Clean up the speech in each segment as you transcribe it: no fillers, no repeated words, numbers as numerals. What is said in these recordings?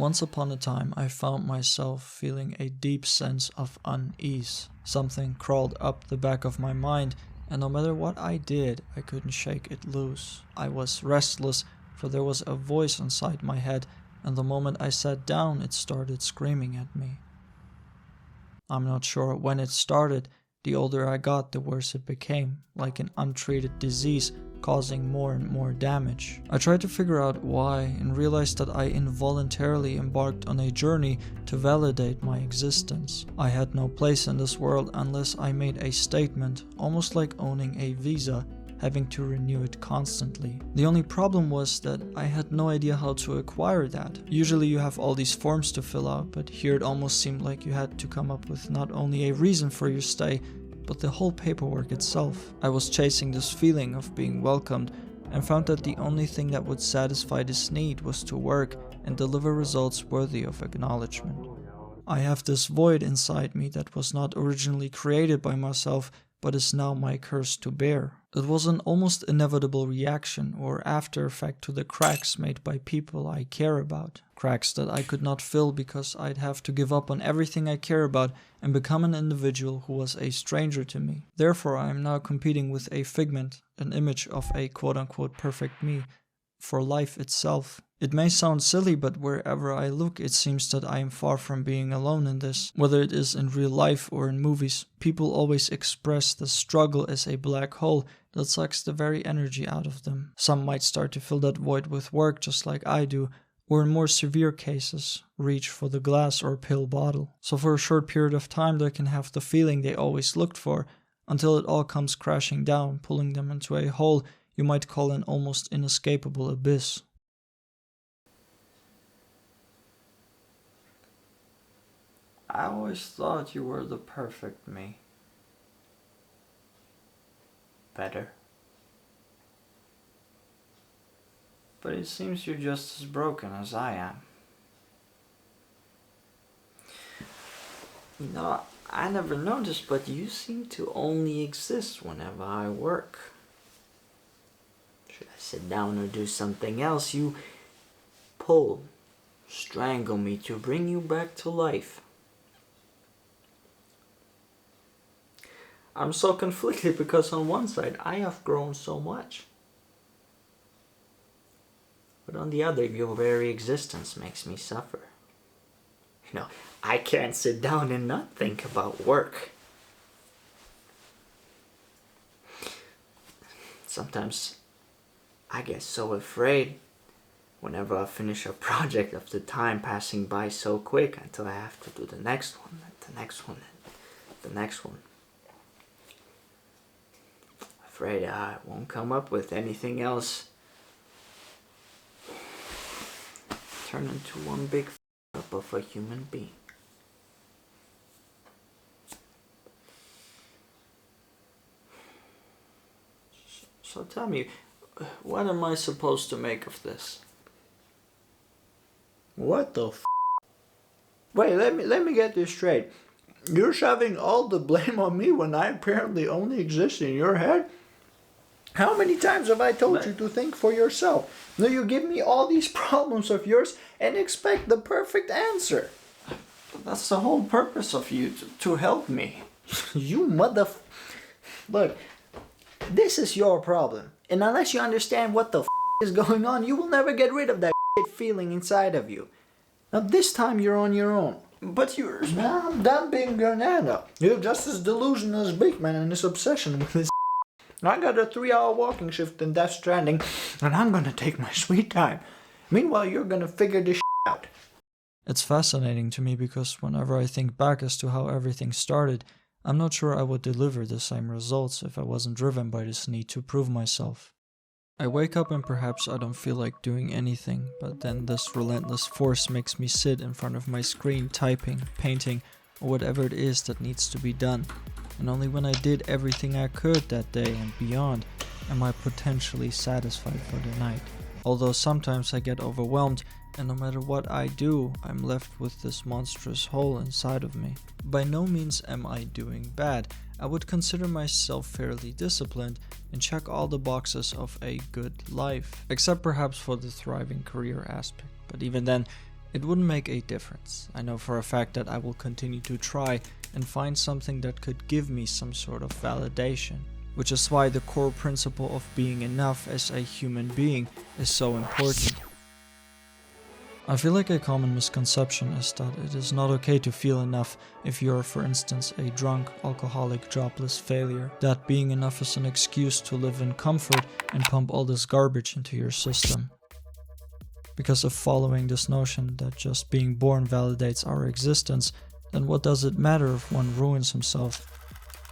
Once upon a time, I found myself feeling a deep sense of unease. Something crawled up the back of my mind, and no matter what I did, I couldn't shake it loose. I was restless, for there was a voice inside my head, and the moment I sat down, it started screaming at me. I'm not sure when it started. The older I got, the worse it became, like an untreated disease, causing more and more damage. I tried to figure out why and realized that I involuntarily embarked on a journey to validate my existence. I had no place in this world unless I made a statement, almost like owning a visa, having to renew it constantly. The only problem was that I had no idea how to acquire that. Usually you have all these forms to fill out, but here it almost seemed like you had to come up with not only a reason for your stay, but the whole paperwork itself. I was chasing this feeling of being welcomed and found that the only thing that would satisfy this need was to work and deliver results worthy of acknowledgement. I have this void inside me that was not originally created by myself, but is now my curse to bear. It was an almost inevitable reaction or after effect to the cracks made by people I care about. Cracks that I could not fill because I'd have to give up on everything I care about and become an individual who was a stranger to me. Therefore, I am now competing with a figment, an image of a quote-unquote perfect me, for life itself. It may sound silly, but wherever I look, it seems that I am far from being alone in this. Whether it is in real life or in movies, people always express the struggle as a black hole that sucks the very energy out of them. Some might start to fill that void with work just like I do, or in more severe cases, reach for the glass or pill bottle. So for a short period of time they can have the feeling they always looked for, until it all comes crashing down, pulling them into a hole you might call an almost inescapable abyss. I always thought you were the perfect me. Better. But it seems you're just as broken as I am. You know, I never noticed, but you seem to only exist whenever I work. Should I sit down or do something else, you pull, strangle me to bring you back to life. I'm so conflicted because on one side I have grown so much, but on the other your very existence makes me suffer. You know, I can't sit down and not think about work. Sometimes I get so afraid whenever I finish a project of the time passing by so quick until I have to do the next one, the next one, the next one. Afraid I won't come up with anything else. Turn into one big up of a human being. So tell me, what am I supposed to make of this? What the f? Wait, let me get this straight. You're shoving all the blame on me when I apparently only exist in your head? How many times have I told you to think for yourself? Now you give me all these problems of yours and expect the perfect answer. That's the whole purpose of you, to help me. You Look, this is your problem. And unless you understand what the is going on, you will never get rid of that feeling inside of you. Now this time you're on your own. But you're... Now I'm done being Granada. You're just as delusional as Big Man and his obsession with this. I got a 3-hour walking shift in Death Stranding, and I'm gonna take my sweet time. Meanwhile, you're gonna figure this out. It's fascinating to me because whenever I think back as to how everything started, I'm not sure I would deliver the same results if I wasn't driven by this need to prove myself. I wake up and perhaps I don't feel like doing anything, but then this relentless force makes me sit in front of my screen typing, painting, or whatever it is that needs to be done. And only when I did everything I could that day and beyond am I potentially satisfied for the night. Although sometimes I get overwhelmed, and no matter what I do, I'm left with this monstrous hole inside of me. By no means am I doing bad. I would consider myself fairly disciplined and check all the boxes of a good life, except perhaps for the thriving career aspect. But even then, It wouldn't make a difference. I know for a fact that I will continue to try and find something that could give me some sort of validation, which is why the core principle of being enough as a human being is so important. I feel like a common misconception is that it is not okay to feel enough if you're, for instance, a drunk, alcoholic, jobless failure. That being enough is an excuse to live in comfort and pump all this garbage into your system. Because of following this notion that just being born validates our existence, then what does it matter if one ruins himself?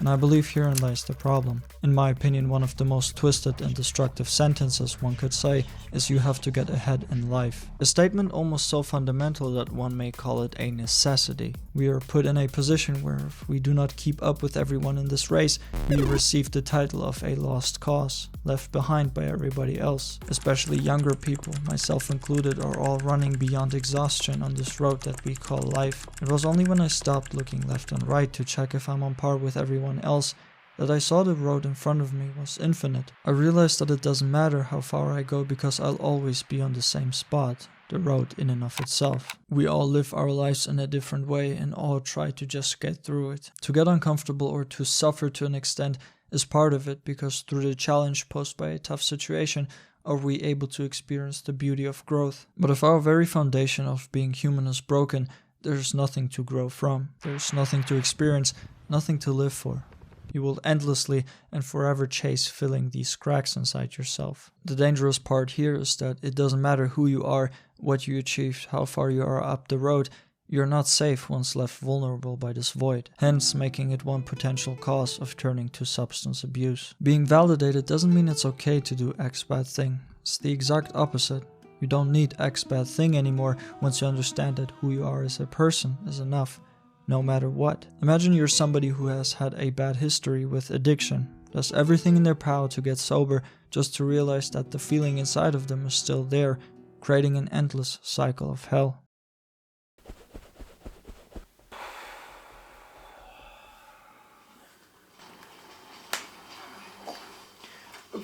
And I believe herein lies the problem. In my opinion, one of the most twisted and destructive sentences one could say is you have to get ahead in life. A statement almost so fundamental that one may call it a necessity. We are put in a position where if we do not keep up with everyone in this race, we receive the title of a lost cause, left behind by everybody else. Especially younger people, myself included, are all running beyond exhaustion on this road that we call life. It was only when I stopped looking left and right to check if I'm on par with everyone else that I saw the road in front of me was infinite. I realized that it doesn't matter how far I go because I'll always be on the same spot, the road in and of itself. We all live our lives in a different way and all try to just get through it. To get uncomfortable or to suffer to an extent is part of it, because through the challenge posed by a tough situation are we able to experience the beauty of growth. But if our very foundation of being human is broken, there's nothing to grow from. There's nothing to experience, nothing to live for. You will endlessly and forever chase filling these cracks inside yourself. The dangerous part here is that it doesn't matter who you are, what you achieved, how far you are up the road, you're not safe once left vulnerable by this void, hence making it one potential cause of turning to substance abuse. Being validated doesn't mean it's okay to do X bad thing. It's the exact opposite. You don't need X bad thing anymore once you understand that who you are as a person is enough. No matter what. Imagine you're somebody who has had a bad history with addiction, does everything in their power to get sober just to realize that the feeling inside of them is still there, creating an endless cycle of hell.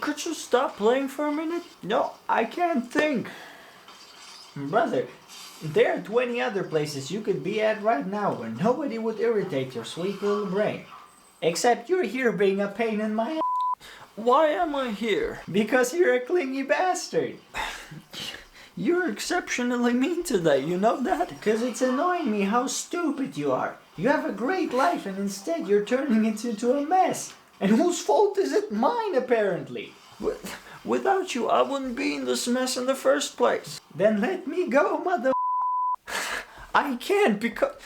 Could you stop playing for a minute? No, I can't think. Brother, there are 20 other places you could be at right now where nobody would irritate your sweet little brain. Except you're here being a pain in my ass. Why am I here? Because you're a clingy bastard. You're exceptionally mean today, you know that? Because it's annoying me how stupid you are. You have a great life and instead you're turning it into a mess. And whose fault is it? Mine, apparently. Without you, I wouldn't be in this mess in the first place. Then let me go, mother. I can't because...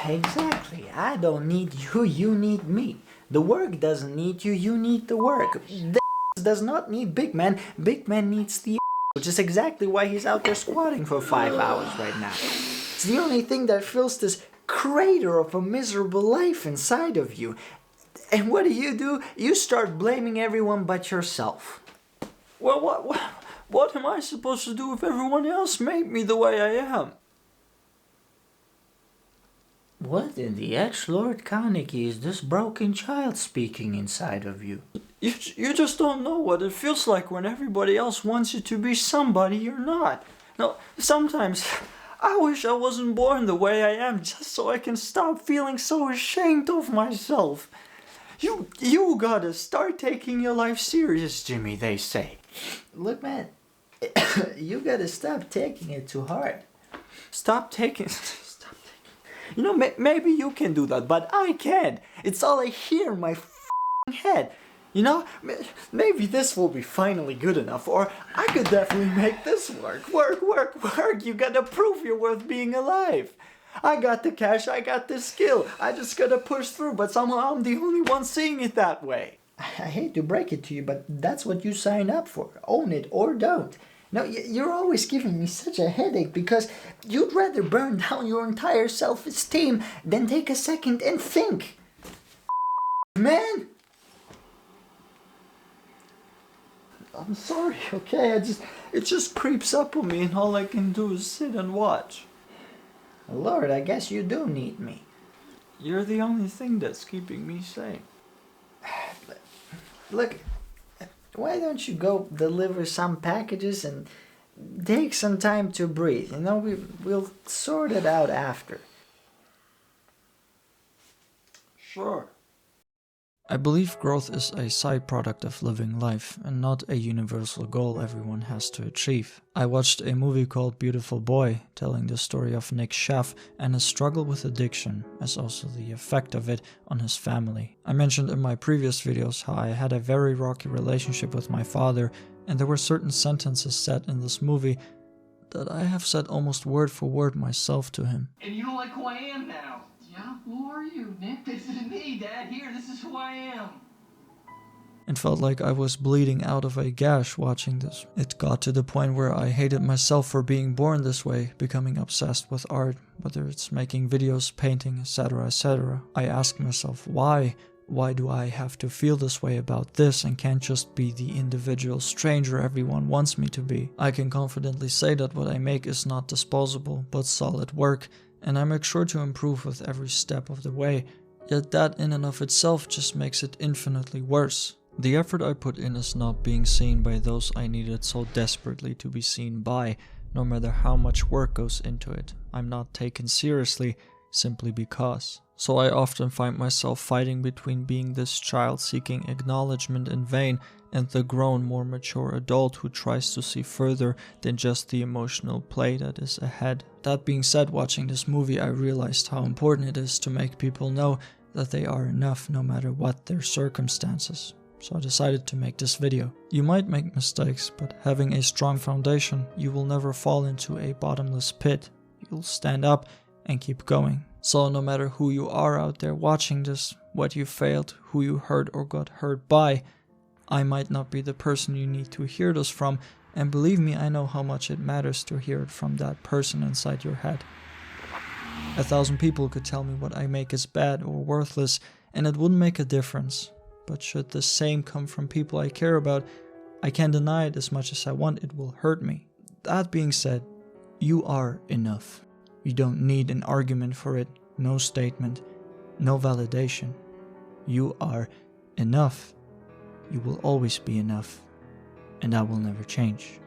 Exactly. I don't need you, you need me. The work doesn't need you, you need the work. The does not need big man needs the which is exactly why he's out there squatting for 5 hours right now. It's the only thing that fills this crater of a miserable life inside of you. And what do? You start blaming everyone but yourself. Well, what am I supposed to do if everyone else made me the way I am? What in the ex-Lord Carnegie is this broken child speaking inside of you? You just don't know what it feels like when everybody else wants you to be somebody you're not. No, sometimes I wish I wasn't born the way I am just so I can stop feeling so ashamed of myself. You gotta start taking your life serious, Jimmy, they say. Look, man, you gotta stop taking it too hard. Stop taking... You know, maybe you can do that, but I can't. It's all I hear in my head. You know, maybe this will be finally good enough, or I could definitely make this work. Work. You gotta prove you're worth being alive. I got the cash, I got the skill. I just gotta push through, but somehow I'm the only one seeing it that way. I hate to break it to you, but that's what you sign up for. Own it or don't. No, you're always giving me such a headache because you'd rather burn down your entire self-esteem than take a second and think. Man! I'm sorry, okay? It just creeps up on me and all I can do is sit and watch. Lord, I guess you do need me. You're the only thing that's keeping me sane. Look, why don't you go deliver some packages and take some time to breathe? You know, we'll sort it out after. Sure. I believe growth is a side product of living life and not a universal goal everyone has to achieve. I watched a movie called Beautiful Boy, telling the story of Nick Schaff and his struggle with addiction, as also the effect of it on his family. I mentioned in my previous videos how I had a very rocky relationship with my father, and there were certain sentences said in this movie that I have said almost word for word myself to him. And you don't like who I am now. Yeah, who are you, Nick? This is me, Dad. Here, this is who I am. It felt like I was bleeding out of a gash watching this. It got to the point where I hated myself for being born this way, becoming obsessed with art, whether it's making videos, painting, etc, etc. I asked myself, why? Why do I have to feel this way about this and can't just be the individual stranger everyone wants me to be? I can confidently say that what I make is not disposable, but solid work, and I make sure to improve with every step of the way, yet that in and of itself just makes it infinitely worse. The effort I put in is not being seen by those I needed so desperately to be seen by, no matter how much work goes into it. I'm not taken seriously simply because. So I often find myself fighting between being this child seeking acknowledgement in vain and the grown, more mature adult who tries to see further than just the emotional play that is ahead. That being said, watching this movie I realized how important it is to make people know that they are enough no matter what their circumstances. So I decided to make this video. You might make mistakes, but having a strong foundation, you will never fall into a bottomless pit. You'll stand up and keep going. So no matter who you are out there watching this, what you failed, who you hurt or got hurt by, I might not be the person you need to hear this from, and believe me, I know how much it matters to hear it from that person inside your head. 1,000 people could tell me what I make is bad or worthless, and it wouldn't make a difference. But should the same come from people I care about, I can't deny it as much as I want, it will hurt me. That being said, you are enough. You don't need an argument for it, no statement, no validation. You are enough. You will always be enough, and that will never change.